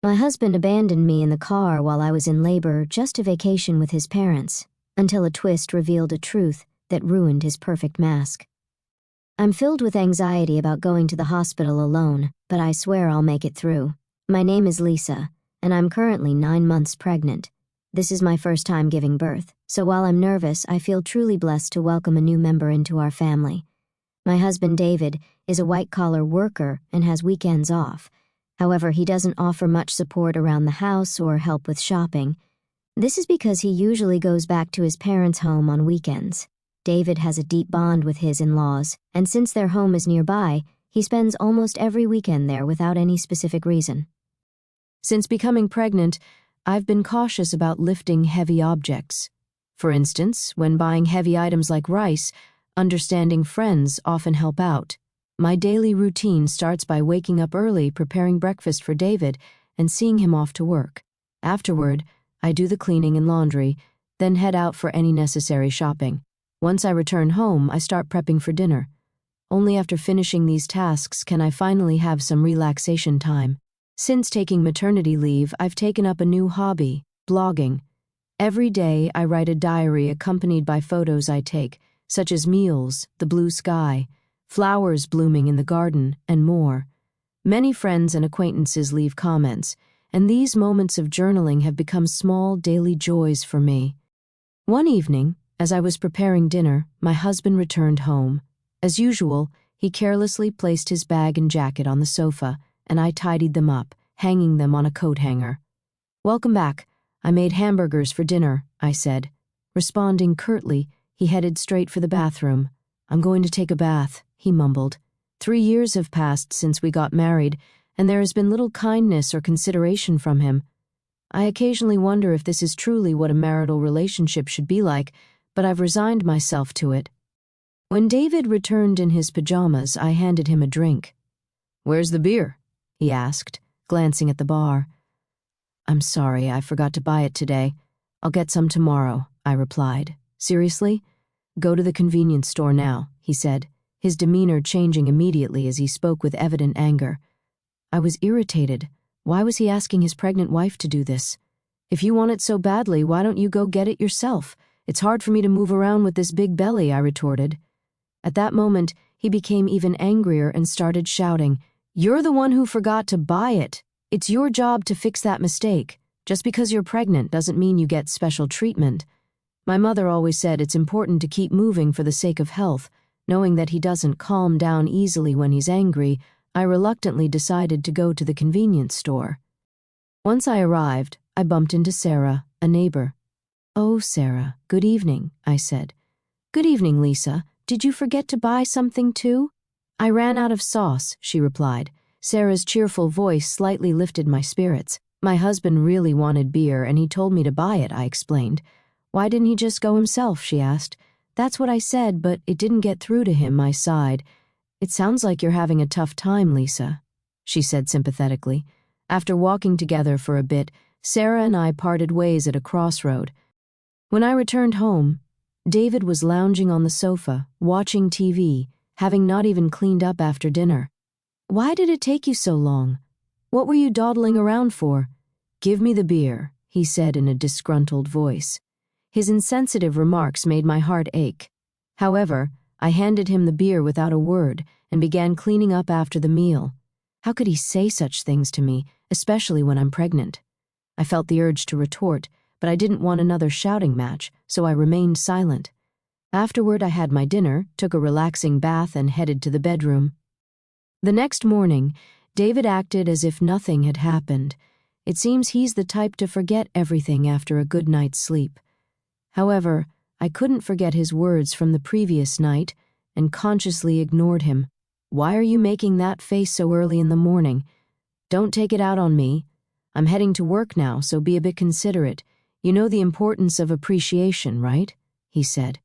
My husband abandoned me in the car while I was in labor just to vacation with his parents, until a twist revealed a truth that ruined his perfect mask. I'm filled with anxiety about going to the hospital alone, but I swear I'll make it through. My name is Lisa, and I'm currently 9 months pregnant. This is my first time giving birth, so while I'm nervous, I feel truly blessed to welcome a new member into our family. My husband, David, is a white-collar worker and has weekends off. However, he doesn't offer much support around the house or help with shopping. This is because he usually goes back to his parents' home on weekends. David has a deep bond with his in-laws, and since their home is nearby, he spends almost every weekend there without any specific reason. Since becoming pregnant, I've been cautious about lifting heavy objects. For instance, when buying heavy items like rice, understanding friends often help out. My daily routine starts by waking up early, preparing breakfast for David, and seeing him off to work. Afterward, I do the cleaning and laundry, then head out for any necessary shopping. Once I return home, I start prepping for dinner. Only after finishing these tasks can I finally have some relaxation time. Since taking maternity leave, I've taken up a new hobby, blogging. Every day, I write a diary accompanied by photos I take, such as meals, the blue sky, flowers blooming in the garden, and more. Many friends and acquaintances leave comments, and these moments of journaling have become small daily joys for me. One evening, as I was preparing dinner, my husband returned home. As usual, he carelessly placed his bag and jacket on the sofa, and I tidied them up, hanging them on a coat hanger. "Welcome back. I made hamburgers for dinner," I said. Responding curtly, he headed straight for the bathroom. "I'm going to take a bath," he mumbled. 3 years have passed since we got married, and there has been little kindness or consideration from him. I occasionally wonder if this is truly what a marital relationship should be like, but I've resigned myself to it. When David returned in his pajamas, I handed him a drink. "Where's the beer?" he asked, glancing at the bar. "I'm sorry, I forgot to buy it today. I'll get some tomorrow," I replied. "Seriously? Go to the convenience store now," he said, his demeanor changing immediately as he spoke with evident anger. I was irritated. Why was he asking his pregnant wife to do this? "If you want it so badly, why don't you go get it yourself? It's hard for me to move around with this big belly," I retorted. At that moment, he became even angrier and started shouting, "You're the one who forgot to buy it. It's your job to fix that mistake. Just because you're pregnant doesn't mean you get special treatment." My mother always said it's important to keep moving for the sake of health. Knowing that he doesn't calm down easily when he's angry, I reluctantly decided to go to the convenience store. Once I arrived, I bumped into Sarah, a neighbor. "Oh, Sarah, good evening," I said. "Good evening, Lisa. Did you forget to buy something too?" "I ran out of sauce," she replied. Sarah's cheerful voice slightly lifted my spirits. "My husband really wanted beer and he told me to buy it," I explained. "Why didn't he just go himself?" she asked. "That's what I said, but it didn't get through to him," I sighed. "It sounds like you're having a tough time, Lisa," she said sympathetically. After walking together for a bit, Sarah and I parted ways at a crossroad. When I returned home, David was lounging on the sofa, watching TV, having not even cleaned up after dinner. "Why did it take you so long? What were you dawdling around for?" "Give me the beer," he said in a disgruntled voice. His insensitive remarks made my heart ache. However, I handed him the beer without a word and began cleaning up after the meal. How could he say such things to me, especially when I'm pregnant? I felt the urge to retort, but I didn't want another shouting match, so I remained silent. Afterward, I had my dinner, took a relaxing bath, and headed to the bedroom. The next morning, David acted as if nothing had happened. It seems he's the type to forget everything after a good night's sleep. However, I couldn't forget his words from the previous night and consciously ignored him. "Why are you making that face so early in the morning? Don't take it out on me. I'm heading to work now, so be a bit considerate. You know the importance of appreciation, right?" he said.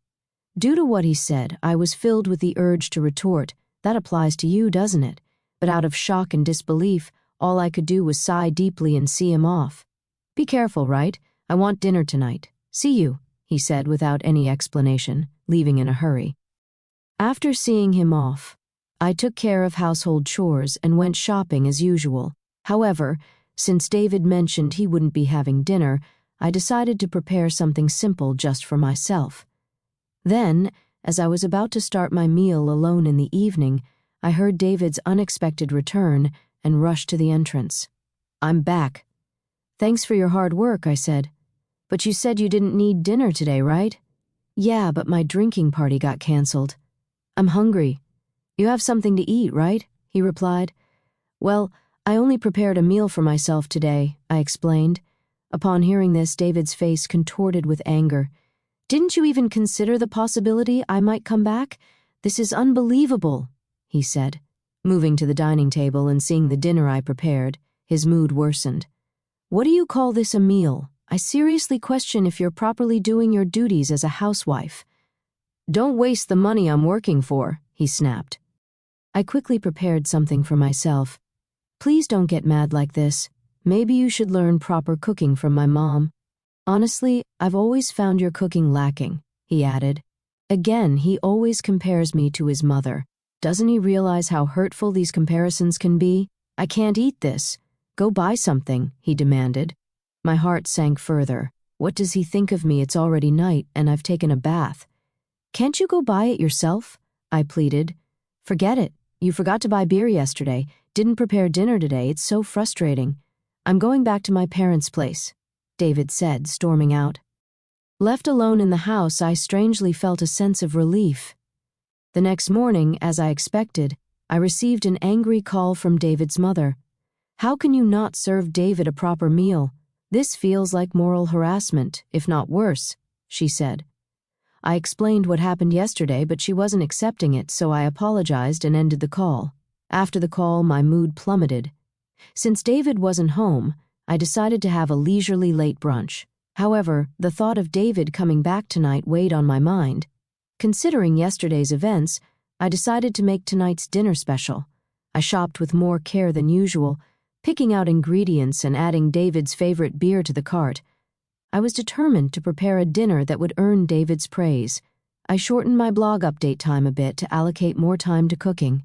Due to what he said, I was filled with the urge to retort, "That applies to you, doesn't it?" But out of shock and disbelief, all I could do was sigh deeply and see him off. "Be careful, right? I want dinner tonight. See you," he said without any explanation, leaving in a hurry. After seeing him off, I took care of household chores and went shopping as usual. However, Since David mentioned he wouldn't be having dinner, I decided to prepare something simple just for myself. Then, as I was about to start my meal alone in the evening, I heard David's unexpected return and rushed to the entrance. "I'm back." "Thanks for your hard work," I said. "But you said you didn't need dinner today, right?" "Yeah, but my drinking party got canceled." "I'm hungry." "You have something to eat, right?" he replied. "Well, I only prepared a meal for myself today," I explained. Upon hearing this, David's face contorted with anger. "Didn't you even consider the possibility I might come back? This is unbelievable," he said. Moving to the dining table and seeing the dinner I prepared, his mood worsened. "What do you call this a meal? I seriously question if you're properly doing your duties as a housewife." "Don't waste the money I'm working for," he snapped. I quickly prepared something for myself. "Please don't get mad like this. Maybe you should learn proper cooking from my mom." "Honestly, I've always found your cooking lacking," he added. Again, he always compares me to his mother. Doesn't he realize how hurtful these comparisons can be? "I can't eat this. Go buy something," he demanded. My heart sank further. What does he think of me? It's already night, and I've taken a bath. "Can't you go buy it yourself?" I pleaded. "Forget it. You forgot to buy beer yesterday, didn't prepare dinner today. It's so frustrating." "I'm going back to my parents' place," David said, storming out. Left alone in the house, I strangely felt a sense of relief. The next morning, as I expected, I received an angry call from David's mother. "How can you not serve David a proper meal? This feels like moral harassment, if not worse," she said. I explained what happened yesterday, but she wasn't accepting it, so I apologized and ended the call. After the call, my mood plummeted. Since David wasn't home, I decided to have a leisurely late brunch. However, the thought of David coming back tonight weighed on my mind. Considering yesterday's events, I decided to make tonight's dinner special. I shopped with more care than usual, picking out ingredients and adding David's favorite beer to the cart. I was determined to prepare a dinner that would earn David's praise. I shortened my blog update time a bit to allocate more time to cooking.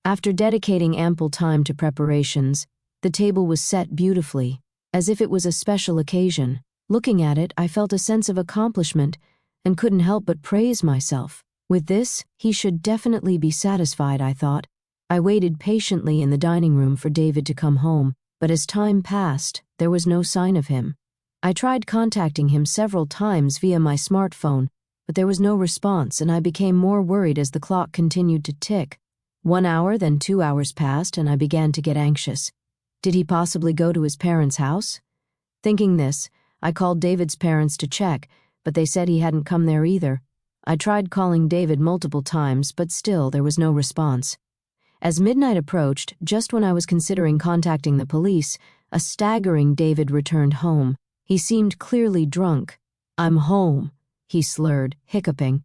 After dedicating ample time to preparations, the table was set beautifully, as if it was a special occasion. Looking at it, I felt a sense of accomplishment and couldn't help but praise myself. With this, he should definitely be satisfied, I thought. I waited patiently in the dining room for David to come home, but as time passed, there was no sign of him. I tried contacting him several times via my smartphone, but there was no response, and I became more worried as the clock continued to tick. 1 hour, then 2 hours passed, and I began to get anxious. Did he possibly go to his parents' house? Thinking this, I called David's parents to check, but they said he hadn't come there either. I tried calling David multiple times, but still there was no response. As midnight approached, just when I was considering contacting the police, a staggering David returned home. He seemed clearly drunk. "I'm home," he slurred, hiccuping.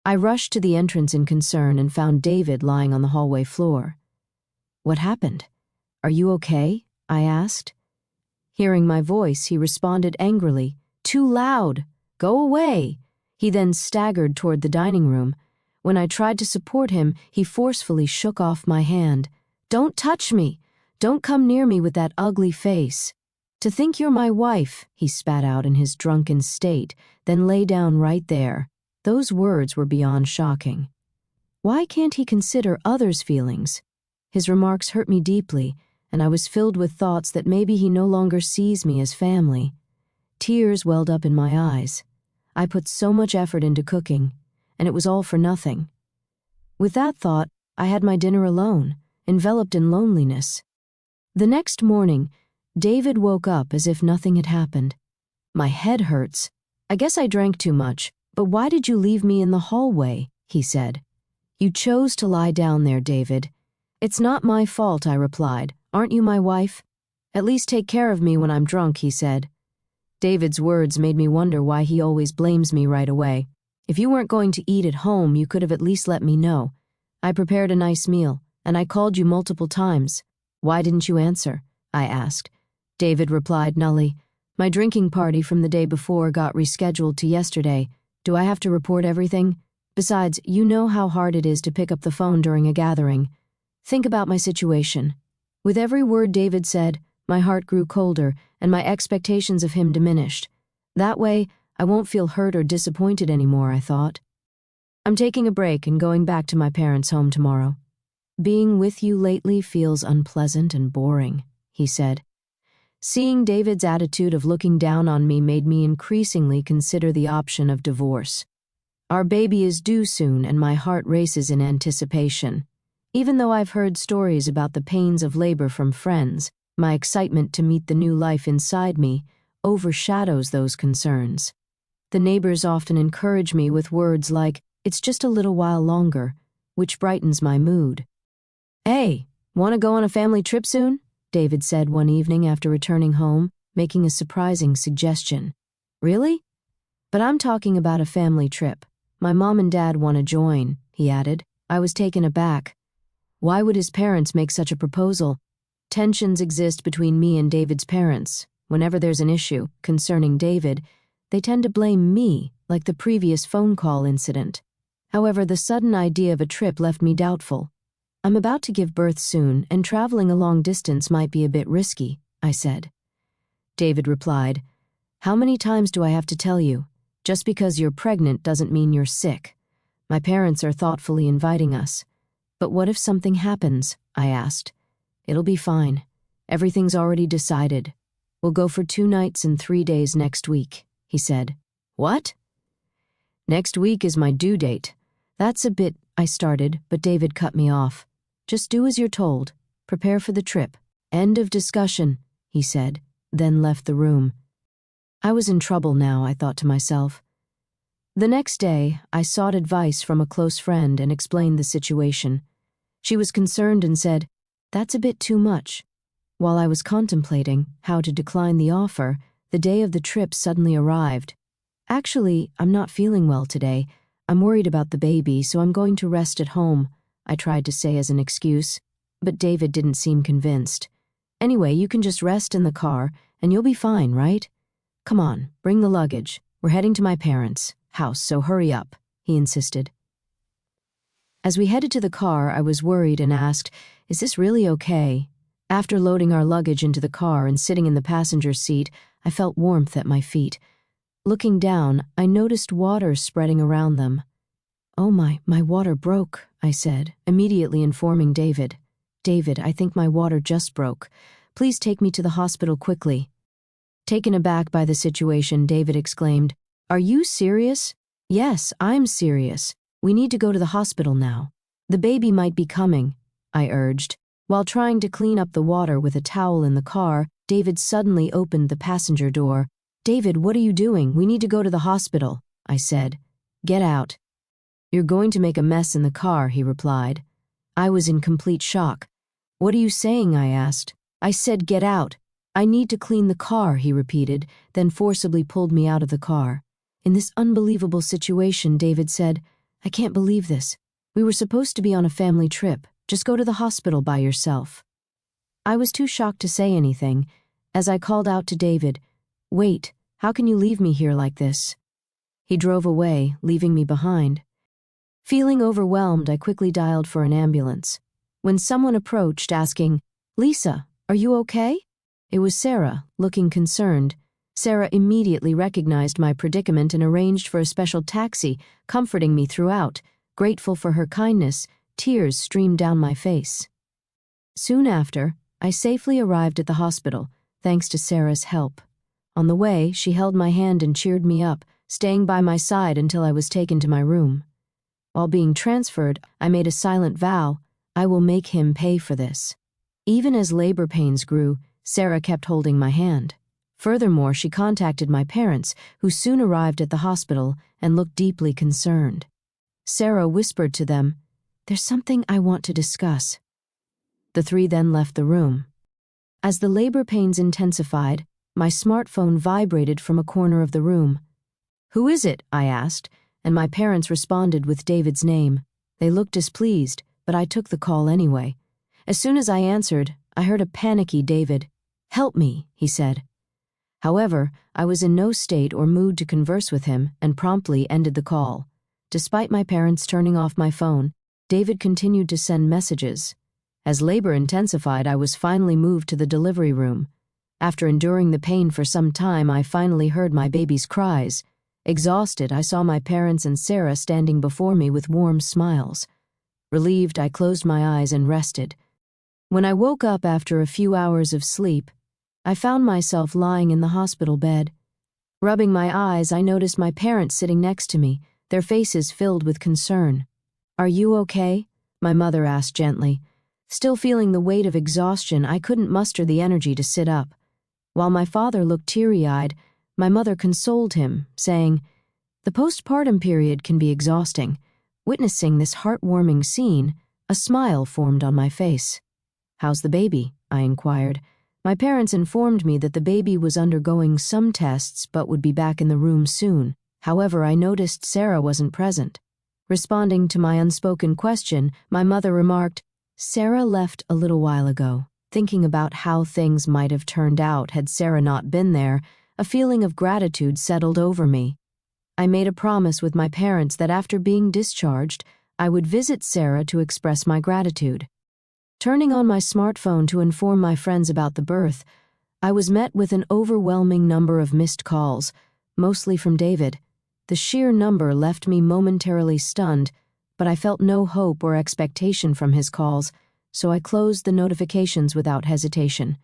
I rushed to the entrance in concern and found David lying on the hallway floor. "What happened? Are you okay?" I asked. Hearing my voice, he responded angrily, "Too loud! Go away!" He then staggered toward the dining room. When I tried to support him, he forcefully shook off my hand. "Don't touch me! Don't come near me with that ugly face. To think you're my wife," he spat out in his drunken state, then lay down right there. Those words were beyond shocking. Why can't he consider others' feelings? His remarks hurt me deeply, and I was filled with thoughts that maybe he no longer sees me as family. Tears welled up in my eyes. I put so much effort into cooking, and it was all for nothing. With that thought, I had my dinner alone, enveloped in loneliness. The next morning, David woke up as if nothing had happened. "My head hurts. I guess I drank too much, but why did you leave me in the hallway?" he said. "You chose to lie down there, David." "It's not my fault," I replied. "Aren't you my wife?" "At least take care of me when I'm drunk," he said. David's words made me wonder why he always blames me right away. "If you weren't going to eat at home, you could have at least let me know. I prepared a nice meal, and I called you multiple times. Why didn't you answer?" I asked. David replied nullly, "My drinking party from the day before got rescheduled to yesterday. Do I have to report everything? Besides, you know how hard it is to pick up the phone during a gathering. Think about my situation." With every word David said, My heart grew colder, and my expectations of him diminished. That way, I won't feel hurt or disappointed anymore, I thought. I'm taking a break and going back to my parents' home tomorrow. Being with you lately feels unpleasant and boring, he said. Seeing David's attitude of looking down on me made me increasingly consider the option of divorce. Our baby is due soon, and my heart races in anticipation. Even though I've heard stories about the pains of labor from friends, my excitement to meet the new life inside me overshadows those concerns. The neighbors often encourage me with words like, "It's just a little while longer," which brightens my mood. "Hey, want to go on a family trip soon?" David said one evening after returning home, making a surprising suggestion. "Really? But I'm talking about a family trip. My mom and dad want to join," he added. I was taken aback. Why would his parents make such a proposal? Tensions exist between me and David's parents. Whenever there's an issue concerning David, they tend to blame me, like the previous phone call incident. However, the sudden idea of a trip left me doubtful. "I'm about to give birth soon, and traveling a long distance might be a bit risky," I said. David replied, "How many times do I have to tell you? Just because you're pregnant doesn't mean you're sick. My parents are thoughtfully inviting us." "But what if something happens?" I asked. "It'll be fine. Everything's already decided. We'll go for 2 nights and 3 days next week," he said. "What?" "Next week is my due date. That's a bit," I started, but David cut me off. "Just do as you're told. Prepare for the trip. End of discussion," he said, then left the room. I was in trouble now, I thought to myself. The next day, I sought advice from a close friend and explained the situation. She was concerned and said, "That's a bit too much." While I was contemplating how to decline the offer, the day of the trip suddenly arrived. "Actually, I'm not feeling well today. I'm worried about the baby, so I'm going to rest at home," I tried to say as an excuse, but David didn't seem convinced. "Anyway, you can just rest in the car, and you'll be fine, right? Come on, bring the luggage. We're heading to my parents' house, so hurry up," he insisted. As we headed to the car, I was worried and asked, "Is this really okay?" After loading our luggage into the car and sitting in the passenger seat, I felt warmth at my feet. Looking down, I noticed water spreading around them. "Oh my water broke," I said, immediately informing David. "David, I think my water just broke. Please take me to the hospital quickly." Taken aback by the situation, David exclaimed, "Are you serious?" "Yes, I'm serious. We need to go to the hospital now. The baby might be coming," I urged. While trying to clean up the water with a towel in the car, David suddenly opened the passenger door. "David, what are you doing? We need to go to the hospital," I said. "Get out." "You're going to make a mess in the car," he replied. I was in complete shock. "What are you saying?" I asked. "I said get out. I need to clean the car," he repeated, then forcibly pulled me out of the car. In this unbelievable situation, David said, "I can't believe this. We were supposed to be on a family trip. Just go to the hospital by yourself." I was too shocked to say anything, as I called out to David, "Wait, how can you leave me here like this?" He drove away, leaving me behind. Feeling overwhelmed, I quickly dialed for an ambulance. When someone approached asking, "Lisa, are you okay?" It was Sarah, looking concerned. Sarah immediately recognized my predicament and arranged for a special taxi, comforting me throughout. Grateful for her kindness, tears streamed down my face. Soon after, I safely arrived at the hospital, thanks to Sarah's help. On the way, she held my hand and cheered me up, staying by my side until I was taken to my room. While being transferred, I made a silent vow, I will make him pay for this. Even as labor pains grew, Sarah kept holding my hand. Furthermore, she contacted my parents, who soon arrived at the hospital and looked deeply concerned. Sarah whispered to them, "There's something I want to discuss." The 3 then left the room. As the labor pains intensified, my smartphone vibrated from a corner of the room. "Who is it?" I asked, and my parents responded with David's name. They looked displeased, but I took the call anyway. As soon as I answered, I heard a panicky David. "Help me," he said. However, I was in no state or mood to converse with him and promptly ended the call. Despite my parents turning off my phone, David continued to send messages. As labor intensified, I was finally moved to the delivery room. After enduring the pain for some time, I finally heard my baby's cries. Exhausted, I saw my parents and Sarah standing before me with warm smiles. Relieved, I closed my eyes and rested. When I woke up after a few hours of sleep, I found myself lying in the hospital bed. Rubbing my eyes, I noticed my parents sitting next to me, their faces filled with concern. "Are you okay?" my mother asked gently. Still feeling the weight of exhaustion, I couldn't muster the energy to sit up. While my father looked teary-eyed, my mother consoled him, saying, "The postpartum period can be exhausting." Witnessing this heartwarming scene, a smile formed on my face. "How's the baby?" I inquired. My parents informed me that the baby was undergoing some tests but would be back in the room soon. However, I noticed Sarah wasn't present. Responding to my unspoken question, my mother remarked, "Sarah left a little while ago." Thinking about how things might have turned out had Sarah not been there, a feeling of gratitude settled over me. I made a promise with my parents that after being discharged, I would visit Sarah to express my gratitude. Turning on my smartphone to inform my friends about the birth, I was met with an overwhelming number of missed calls, mostly from David. The sheer number left me momentarily stunned, but I felt no hope or expectation from his calls, so I closed the notifications without hesitation.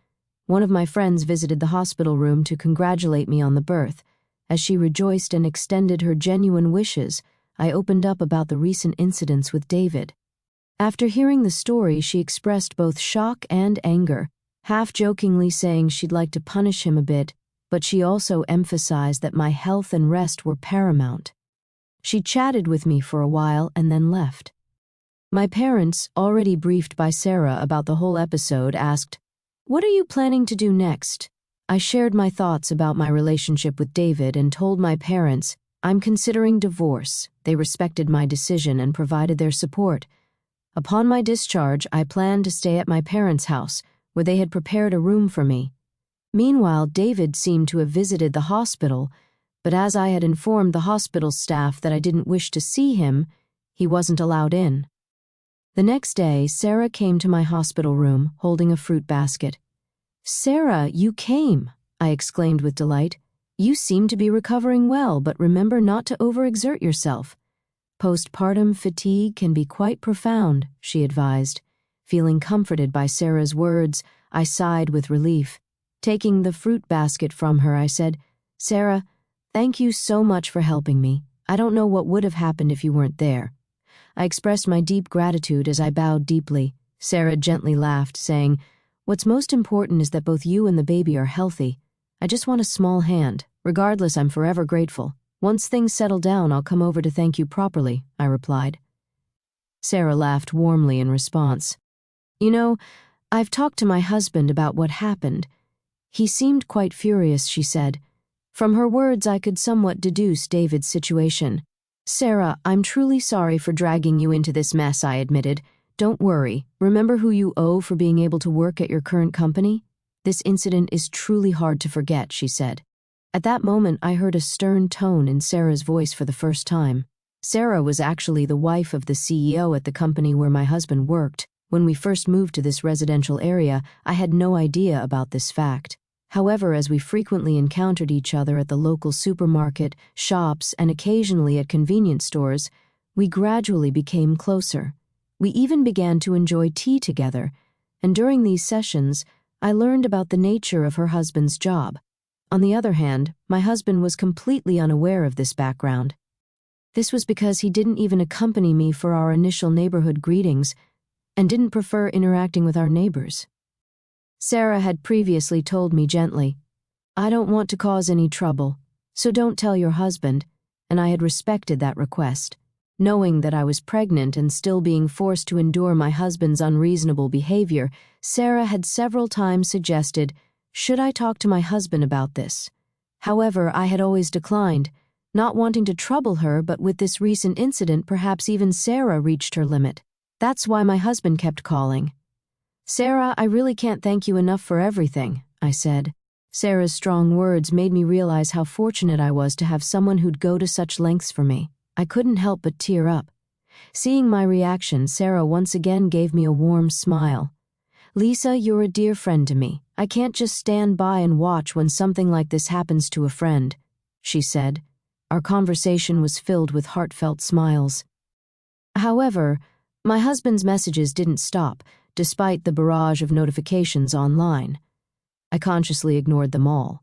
One of my friends visited the hospital room to congratulate me on the birth. As she rejoiced and extended her genuine wishes, I opened up about the recent incidents with David. After hearing the story, she expressed both shock and anger, half-jokingly saying she'd like to punish him a bit, but she also emphasized that my health and rest were paramount. She chatted with me for a while and then left. My parents, already briefed by Sarah about the whole episode, asked, "What are you planning to do next?" I shared my thoughts about my relationship with David and told my parents, "I'm considering divorce." They respected my decision and provided their support. Upon my discharge, I planned to stay at my parents' house, where they had prepared a room for me. Meanwhile, David seemed to have visited the hospital, but as I had informed the hospital staff that I didn't wish to see him, he wasn't allowed in. The next day, Sarah came to my hospital room, holding a fruit basket. "Sarah, you came!" I exclaimed with delight. "You seem to be recovering well, but remember not to overexert yourself. Postpartum fatigue can be quite profound," she advised. Feeling comforted by Sarah's words, I sighed with relief. Taking the fruit basket from her, I said, "Sarah, thank you so much for helping me. I don't know what would have happened if you weren't there." I expressed my deep gratitude as I bowed deeply. Sarah gently laughed, saying, "What's most important is that both you and the baby are healthy. I just want a small hand. Regardless, I'm forever grateful. Once things settle down, I'll come over to thank you properly," I replied. Sarah laughed warmly in response. "You know, I've talked to my husband about what happened. He seemed quite furious," she said. From her words, I could somewhat deduce David's situation. "Sarah, I'm truly sorry for dragging you into this mess," I admitted. "Don't worry. Remember who you owe for being able to work at your current company? This incident is truly hard to forget," she said. At that moment, I heard a stern tone in Sarah's voice for the first time. Sarah was actually the wife of the CEO at the company where my husband worked. When we first moved to this residential area, I had no idea about this fact. However, as we frequently encountered each other at the local supermarket, shops, and occasionally at convenience stores, we gradually became closer. We even began to enjoy tea together, and during these sessions, I learned about the nature of her husband's job. On the other hand, my husband was completely unaware of this background. This was because he didn't even accompany me for our initial neighborhood greetings and didn't prefer interacting with our neighbors. Sarah had previously told me gently, "I don't want to cause any trouble, so don't tell your husband," and I had respected that request. Knowing that I was pregnant and still being forced to endure my husband's unreasonable behavior, Sarah had several times suggested, should I talk to my husband about this? However, I had always declined, not wanting to trouble her, but with this recent incident, perhaps even Sarah reached her limit. That's why my husband kept calling. "Sarah, I really can't thank you enough for everything," I said. Sarah's strong words made me realize how fortunate I was to have someone who'd go to such lengths for me. I couldn't help but tear up. Seeing my reaction, Sarah once again gave me a warm smile. "Lisa, you're a dear friend to me. I can't just stand by and watch when something like this happens to a friend," she said. Our conversation was filled with heartfelt smiles. However, my husband's messages didn't stop, despite the barrage of notifications online. I consciously ignored them all.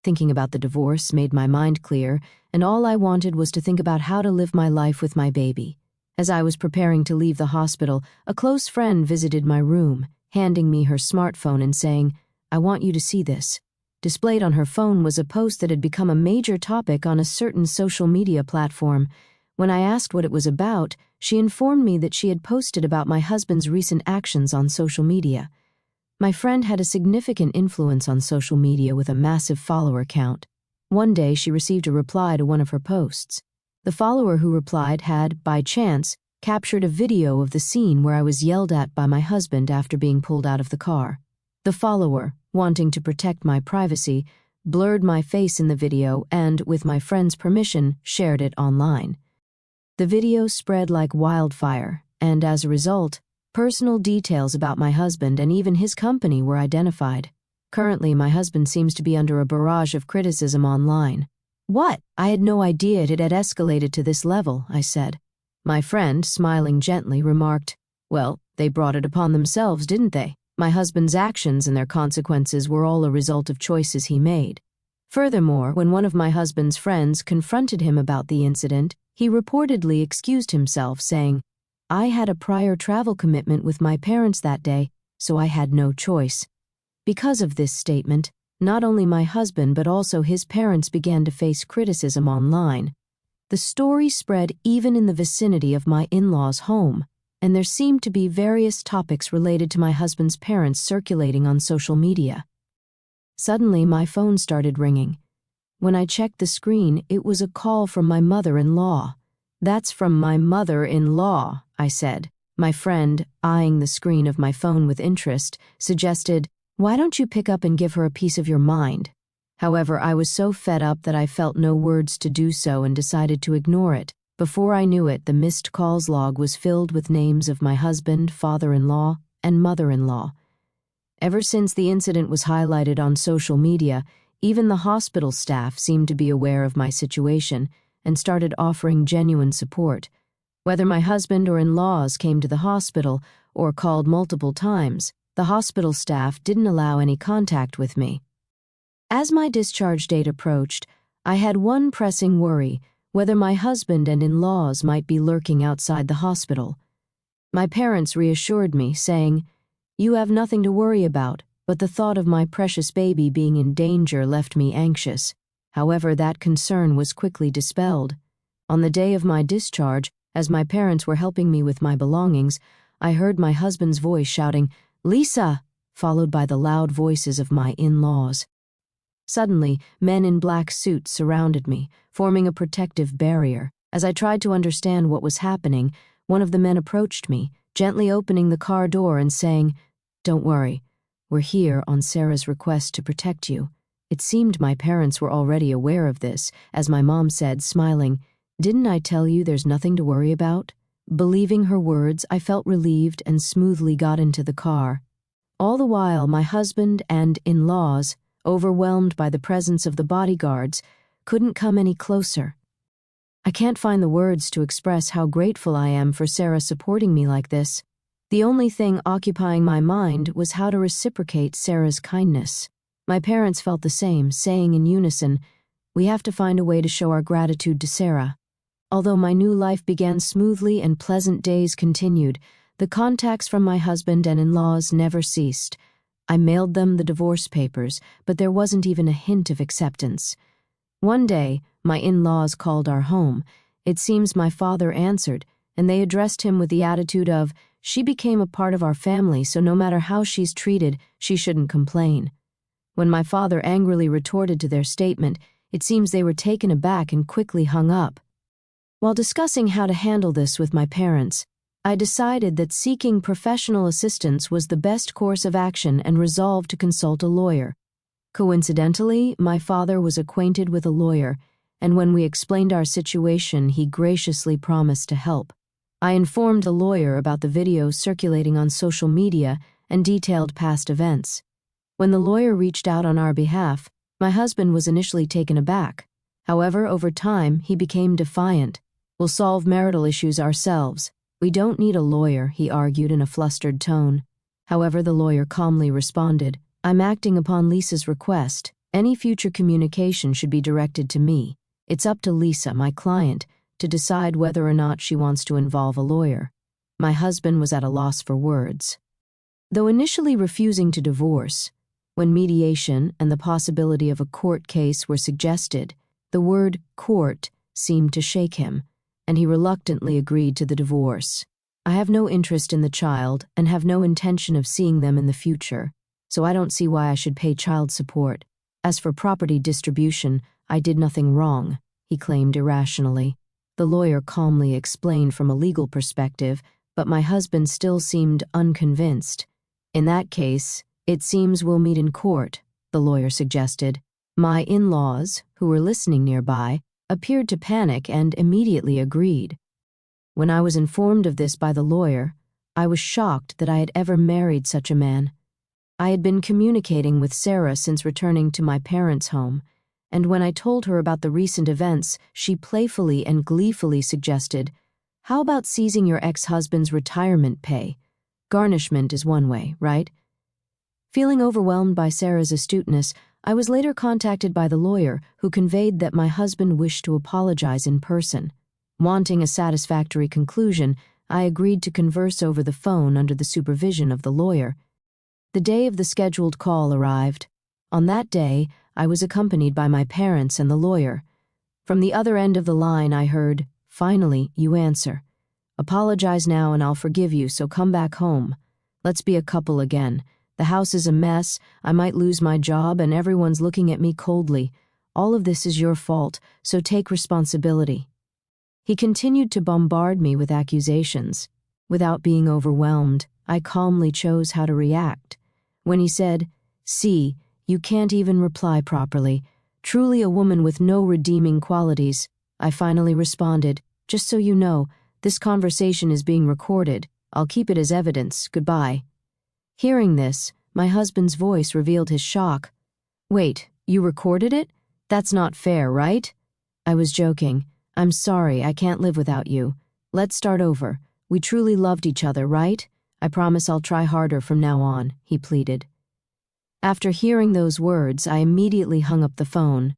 Thinking about the divorce made my mind clear, and all I wanted was to think about how to live my life with my baby. As I was preparing to leave the hospital, a close friend visited my room, handing me her smartphone and saying, "I want you to see this." Displayed on her phone was a post that had become a major topic on a certain social media platform. When I asked what it was about, she informed me that she had posted about my husband's recent actions on social media. My friend had a significant influence on social media with a massive follower count. One day, she received a reply to one of her posts. The follower who replied had, by chance, captured a video of the scene where I was yelled at by my husband after being pulled out of the car. The follower, wanting to protect my privacy, blurred my face in the video and, with my friend's permission, shared it online. The video spread like wildfire, and as a result, personal details about my husband and even his company were identified. Currently, my husband seems to be under a barrage of criticism online. "What? I had no idea it had escalated to this level," I said. My friend, smiling gently, remarked, "Well, they brought it upon themselves, didn't they? My husband's actions and their consequences were all a result of choices he made." Furthermore, when one of my husband's friends confronted him about the incident, he reportedly excused himself, saying, "I had a prior travel commitment with my parents that day, so I had no choice." Because of this statement, not only my husband but also his parents began to face criticism online. The story spread even in the vicinity of my in-laws' home, and there seemed to be various topics related to my husband's parents circulating on social media. Suddenly, my phone started ringing. When I checked the screen, it was a call from my mother-in-law. "That's from my mother-in-law," I said. My friend, eyeing the screen of my phone with interest, suggested, "Why don't you pick up and give her a piece of your mind?" However, I was so fed up that I felt no words to do so and decided to ignore it. Before I knew it, the missed calls log was filled with names of my husband, father-in-law, and mother-in-law. Ever since the incident was highlighted on social media, even the hospital staff seemed to be aware of my situation and started offering genuine support. Whether my husband or in-laws came to the hospital or called multiple times, the hospital staff didn't allow any contact with me. As my discharge date approached, I had one pressing worry: whether my husband and in-laws might be lurking outside the hospital. My parents reassured me, saying, "You have nothing to worry about," but the thought of my precious baby being in danger left me anxious. However, that concern was quickly dispelled. On the day of my discharge, as my parents were helping me with my belongings, I heard my husband's voice shouting, "Lisa!" followed by the loud voices of my in-laws. Suddenly, men in black suits surrounded me, forming a protective barrier. As I tried to understand what was happening, one of the men approached me, gently opening the car door and saying, "Don't worry, we're here on Sarah's request to protect you." It seemed my parents were already aware of this, as my mom said, smiling, "Didn't I tell you there's nothing to worry about?" Believing her words, I felt relieved and smoothly got into the car. All the while, my husband and in-laws, overwhelmed by the presence of the bodyguards, couldn't come any closer. I can't find the words to express how grateful I am for Sarah supporting me like this. The only thing occupying my mind was how to reciprocate Sarah's kindness. My parents felt the same, saying in unison, "We have to find a way to show our gratitude to Sarah." Although my new life began smoothly and pleasant days continued, the contacts from my husband and in-laws never ceased. I mailed them the divorce papers, but there wasn't even a hint of acceptance. One day, my in-laws called our home. It seems my father answered, and they addressed him with the attitude of, "She became a part of our family, so no matter how she's treated, she shouldn't complain." When my father angrily retorted to their statement, it seems they were taken aback and quickly hung up. While discussing how to handle this with my parents, I decided that seeking professional assistance was the best course of action and resolved to consult a lawyer. Coincidentally, my father was acquainted with a lawyer, and when we explained our situation, he graciously promised to help. I informed the lawyer about the videos circulating on social media and detailed past events. When the lawyer reached out on our behalf, my husband was initially taken aback. However, over time, he became defiant. "We'll solve marital issues ourselves. We don't need a lawyer," he argued in a flustered tone. However, the lawyer calmly responded, "I'm acting upon Lisa's request. Any future communication should be directed to me. It's up to Lisa, my client, to decide whether or not she wants to involve a lawyer." My husband was at a loss for words. Though initially refusing to divorce, when mediation and the possibility of a court case were suggested, the word court seemed to shake him, and he reluctantly agreed to the divorce. "I have no interest in the child and have no intention of seeing them in the future, so I don't see why I should pay child support. As for property distribution, I did nothing wrong," he claimed irrationally. The lawyer calmly explained from a legal perspective, but my husband still seemed unconvinced. "In that case, it seems we'll meet in court," the lawyer suggested. My in-laws, who were listening nearby, appeared to panic and immediately agreed. When I was informed of this by the lawyer, I was shocked that I had ever married such a man. I had been communicating with Sarah since returning to my parents' home, and when I told her about the recent events, she playfully and gleefully suggested, "How about seizing your ex-husband's retirement pay? Garnishment is one way, right?" Feeling overwhelmed by Sarah's astuteness, I was later contacted by the lawyer, who conveyed that my husband wished to apologize in person. Wanting a satisfactory conclusion, I agreed to converse over the phone under the supervision of the lawyer. The day of the scheduled call arrived. On that day, I was accompanied by my parents and the lawyer. From the other end of the line, I heard, "Finally, you answer. Apologize now and I'll forgive you, so come back home. Let's be a couple again. The house is a mess, I might lose my job, and everyone's looking at me coldly. All of this is your fault, so take responsibility." He continued to bombard me with accusations. Without being overwhelmed, I calmly chose how to react. When he said, "See, you can't even reply properly. Truly a woman with no redeeming qualities," I finally responded, "Just so you know, this conversation is being recorded. I'll keep it as evidence. Goodbye." Hearing this, my husband's voice revealed his shock. "Wait, you recorded it? That's not fair, right?" I was joking. "I'm sorry, I can't live without you. Let's start over. We truly loved each other, right? I promise I'll try harder from now on," he pleaded. After hearing those words, I immediately hung up the phone.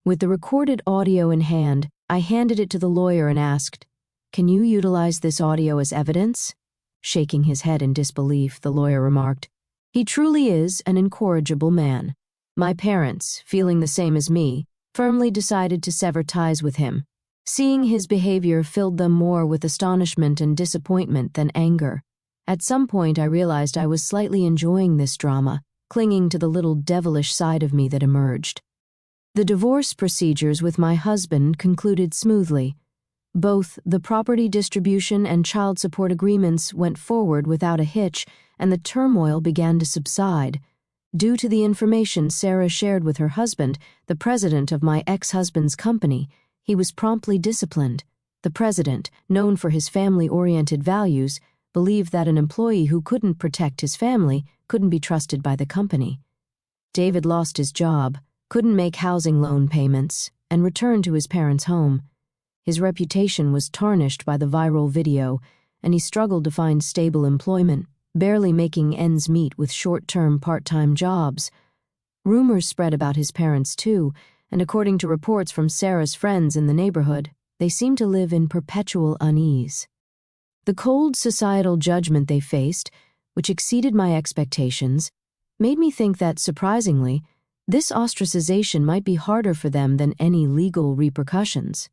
With the recorded audio in hand, I handed it to the lawyer and asked, "Can you utilize this audio as evidence?" Shaking his head in disbelief, the lawyer remarked, "He truly is an incorrigible man." My parents, feeling the same as me, firmly decided to sever ties with him. Seeing his behavior filled them more with astonishment and disappointment than anger. At some point, I realized I was slightly enjoying this drama, clinging to the little devilish side of me that emerged. The divorce procedures with my husband concluded smoothly. Both the property distribution and child support agreements went forward without a hitch, and the turmoil began to subside. Due to the information Sarah shared with her husband, the president of my ex-husband's company, he was promptly disciplined. The president, known for his family-oriented values, believed that an employee who couldn't protect his family couldn't be trusted by the company. David lost his job, couldn't make housing loan payments, and returned to his parents' home. His reputation was tarnished by the viral video, and he struggled to find stable employment, barely making ends meet with short-term part-time jobs. Rumors spread about his parents too, and according to reports from Sarah's friends in the neighborhood, they seemed to live in perpetual unease. The cold societal judgment they faced, which exceeded my expectations, made me think that, surprisingly, this ostracization might be harder for them than any legal repercussions.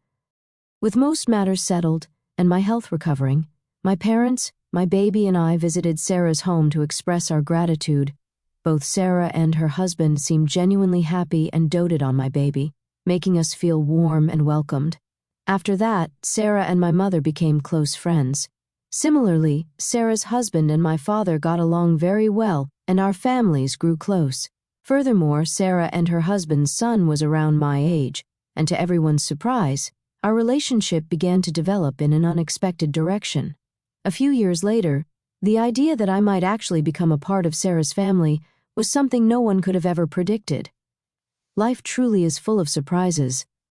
With most matters settled and my health recovering, my parents, my baby, and I visited Sarah's home to express our gratitude. Both Sarah and her husband seemed genuinely happy and doted on my baby, making us feel warm and welcomed. After that, Sarah and my mother became close friends. Similarly, Sarah's husband and my father got along very well, and our families grew close. Furthermore, Sarah and her husband's son was around my age, and to everyone's surprise, our relationship began to develop in an unexpected direction. A few years later, the idea that I might actually become a part of Sarah's family was something no one could have ever predicted. Life truly is full of surprises,